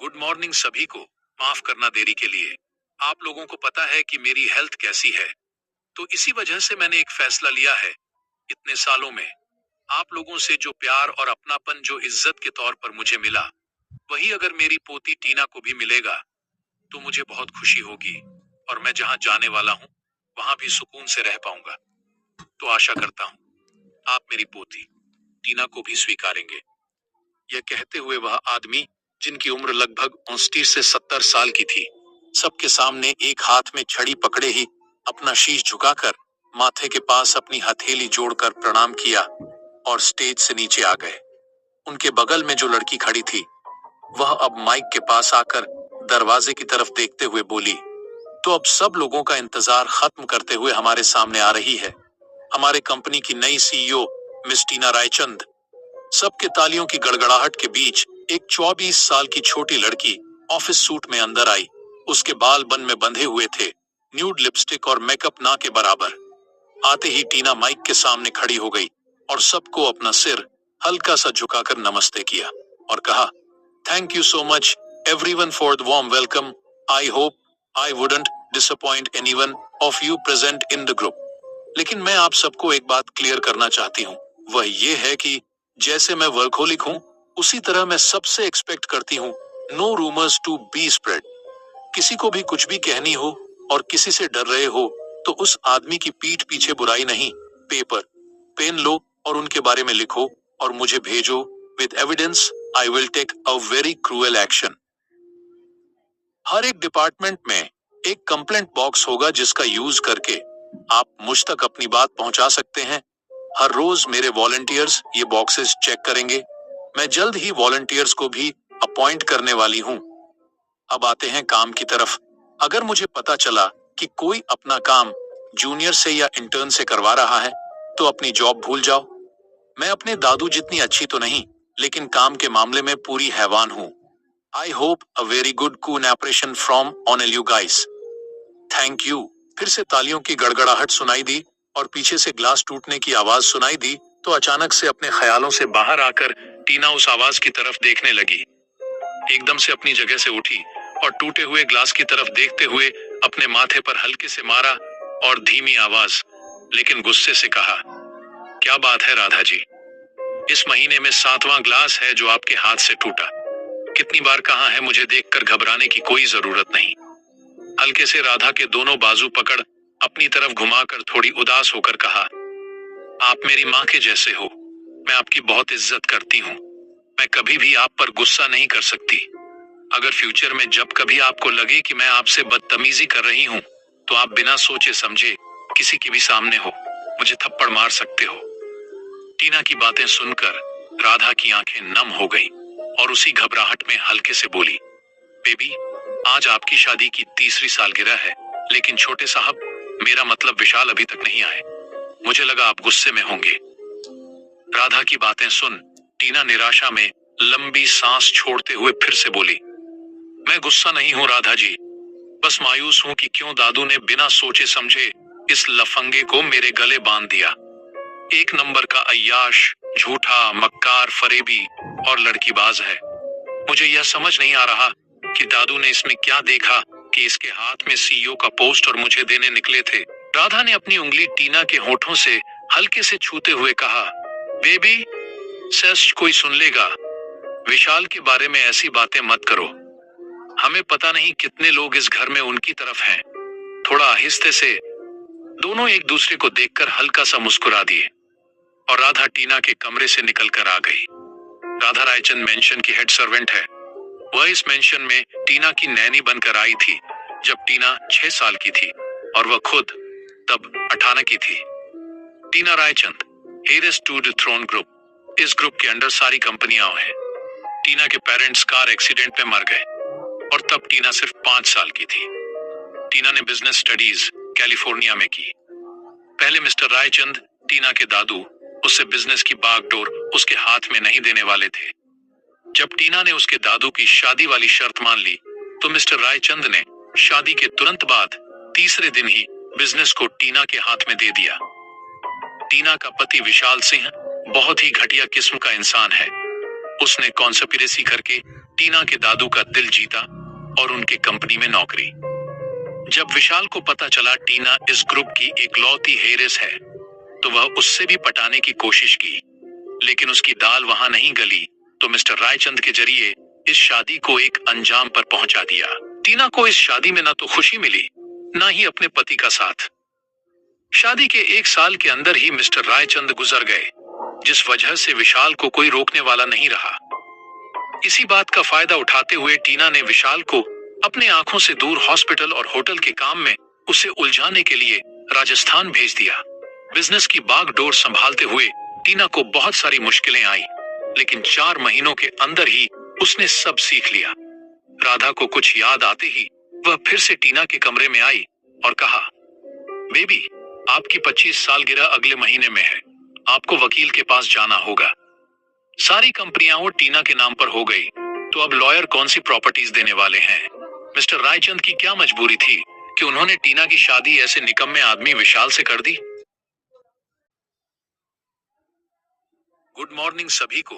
Good morning सभी को। माफ करना देरी के लिए। आप लोगों को पता है कि मेरी हेल्थ कैसी है, तो इसी वजह से मैंने एक फैसला लिया है। इतने सालों में आप लोगों से जो प्यार और अपनापन जो इज्जत के तौर पर मुझे मिला, वही अगर मेरी पोती टीना को भी मिलेगा तो मुझे बहुत खुशी होगी। और मैं जहां जाने वाला हूं वहां भी सुकून से रह पाऊंगा। तो आशा करता हूं आप मेरी पोती टीना को भी स्वीकारेंगे। यह कहते हुए वह आदमी, जिनकी उम्र लगभग 29 से 70 साल की थी, सबके सामने एक हाथ में छड़ी पकड़े ही अपना शीश झुकाकर माथे के पास अपनी हथेली जोड़कर प्रणाम किया और स्टेज से नीचे आ गए। उनके बगल में जो लड़की खड़ी थी, वह अब माइक के पास आकर दरवाजे की तरफ देखते हुए बोली, तो अब सब लोगों का इंतजार खत्म करते हुए हमारे सामने आ रही है हमारे कंपनी की नई सीईओ मिस टीना रायचंद। सबके तालियों की गड़गड़ाहट के बीच एक 24 साल की छोटी लड़की ऑफिस सूट में अंदर आई। उसके बाल बन में बंधे हुए थे, न्यूड लिपस्टिक और मेकअप ना के बराबर। आते ही टीना माइक के सामने खड़ी हो गई और सबको अपना सिर हल्का सा झुकाकर नमस्ते किया और कहा, thank you so much everyone for the warm welcome. I hope I wouldn't disappoint anyone of you present in the group. लेकिन मैं आप सबको एक बात क्लियर करना चाहती हूँ, वह ये है कि जैसे मैं वर्कहोलिक हूँ, उसी तरह मैं सबसे एक्सपेक्ट करती हूँ no rumours to be spread. किसी को भी कुछ भी कहनी हो और किसी से डर रहे हो तो उस आदमी की पीठ पीछे बुराई नहीं, पेपर पेन लो और उनके बारे में लिखो और मुझे भेजो। With evidence I will take a very cruel action. हर एक डिपार्टमेंट में एक कंप्लेंट बॉक्स होगा जिसका यूज करके आप मुझ तक अपनी बात पहुंचा सकते हैं। हर रोज मेरे वॉलंटियर्स ये बॉक्सेस चेक करेंगे। मैं जल्द ही वॉलंटियर्स को भी अपॉइंट करने वाली हूँ। अब आते हैं काम की तरफ। अगर मुझे पता चला कि कोई अपना काम जूनियर से या इंटर्न से करवा रहा है तो अपनी जॉब भूल जाओ। मैं अपने दादू जितनी अच्छी तो नहीं, लेकिन काम के मामले में पूरी हैवान हूँ। I hope a very good cooperation from all you guys. Thank you. फिर से तालियों की गड़गड़ाहट सुनाई दी और पीछे से ग्लास टूटने की आवाज सुनाई दी। तो अचानक से अपने ख्यालों से बाहर आकर टीना उस आवाज की तरफ देखने लगी। एकदम से अपनी जगह से उठी और टूटे हुए ग्लास की तरफ देखते हुए अपने माथे पर हल्के से मारा और धीमी आवाज लेकिन गुस्से से कहा, क्या बात है राधा जी, इस महीने में 7वां ग्लास है जो आपके हाथ से टूटा। कितनी बार कहा है मुझे देखकर घबराने की कोई जरूरत नहीं। हल्के से राधा के दोनों बाजू पकड़ अपनी तरफ घुमाकर थोड़ी उदास होकर कहा, आप मेरी माँ के जैसे हो, मैं आपकी बहुत इज्जत करती हूँ। मैं कभी भी आप पर गुस्सा नहीं कर सकती। अगर फ्यूचर में जब कभी आपको लगे कि मैं आपसे बदतमीजी कर रही हूँ तो आप बिना सोचे समझे किसी के भी सामने हो मुझे थप्पड़ मार सकते हो। टीना की बातें सुनकर राधा की आंखें नम हो गई और उसी घबराहट में हल्के से बोली, बेबी, आज आपकी शादी की 3री सालगिरह है, लेकिन छोटे साहब, मेरा मतलब विशाल अभी तक नहीं आए। मुझे लगा आप गुस्से में होंगे। राधा की बातें सुन टीना निराशा में लंबी सांस छोड़ते हुए फिर से बोली, मैं गुस्सा नहीं हूँ राधा जी, बस मायूस हूँ कि क्यों दादू ने बिना सोचे समझे इस लफंगे को मेरे गले बांध दिया। एक नंबर का अय्याश, झूठा, मक्कार, फरेबी और लड़कीबाज है। मुझे यह समझ नहीं आ रहा कि दादू ने इसमें क्या देखा कि इसके हाथ में सीईओ का पोस्ट और मुझे देने निकले थे। राधा ने अपनी उंगली टीना के होठों से हल्के से छूते हुए कहा, बेबी, सच कोई सुन लेगा। विशाल के बारे में ऐसी बातें मत करो। हमें पता नहीं कितने लोग इस घर में उनकी तरफ हैं। थोड़ा आहिस्ते से। दोनों एक दूसरे को देखकर हल्का सा मुस्कुरा दिए और राधा टीना के कमरे से निकलकर आ गई। राधा रायचंद मेंशन की हेड सर्वेंट है। वह इस मेंशन में टीना की नैनी बनकर आई थी जब टीना 6 साल की थी और वह खुद तब 18 की थी। Tina Raichand, heirs to the throne group. इस ग्रुप के अंडर सारी कंपनियां हैं। टीना के पेरेंट्स कार एक्सीडेंट में मर गए और तब टीना सिर्फ 5 साल की थी। टीना ने बिजनेस स्टडीज कैलिफोर्निया में की। पहले मिस्टर रायचंद, टीना के दादू, उससे बिजनेस की बागडोर उसके हाथ में नहीं देने वाले थे। जब टीना ने उसके दादू की शादी वाली शर्त मान ली तो मिस्टर रायचंद ने शादी के तुरंत बाद 3रे दिन ही बिजनेस को टीना के हाथ में दे दिया। टीना का पति विशाल सिंह बहुत ही घटिया किस्म का इंसान है। उसने कॉन्स्पिरेसी करके टीना के दादू का दिल जीता और उनके कंपनी में नौकरी। जब विशाल को पता चला टीना इस ग्रुप की इकलौती हेरिस है, तो वह उससे भी पटाने की कोशिश की, लेकिन उसकी दाल वहां नहीं गली तो मिस्टर रायचंद के जरिए इस शादी को एक अंजाम पर पहुंचा दिया। टीना को इस शादी में ना तो खुशी मिली, ना ही अपने पति का साथ। शादी के 1 साल के अंदर ही मिस्टर रायचंद गुजर गए, जिस वजह से विशाल को कोई रोकने वाला नहीं रहा। इसी बात का फायदा उठाते हुए टीना ने विशाल को अपने आंखों से दूर हॉस्पिटल और होटल के काम में उसे उलझाने के लिए राजस्थान भेज दिया। बिजनेस की बागडोर संभालते हुए टीना को बहुत सारी मुश्किलें आई, लेकिन 4 महीनों के अंदर ही उसने सब सीख लिया। राधा को कुछ याद आते ही वह फिर से टीना के कमरे में आई और कहा, बेबी, आपकी 25 सालगिरह अगले महीने में है, आपको वकील के पास जाना होगा। सारी कंपनियां वो टीना के नाम पर हो गई, तो अब लॉयर कौन सी प्रॉपर्टीज देने वाले हैं? मिस्टर रायचंद की क्या मजबूरी थी कि उन्होंने टीना की शादी ऐसे निकम्मे आदमी विशाल से कर दी। गुड मॉर्निंग सभी को।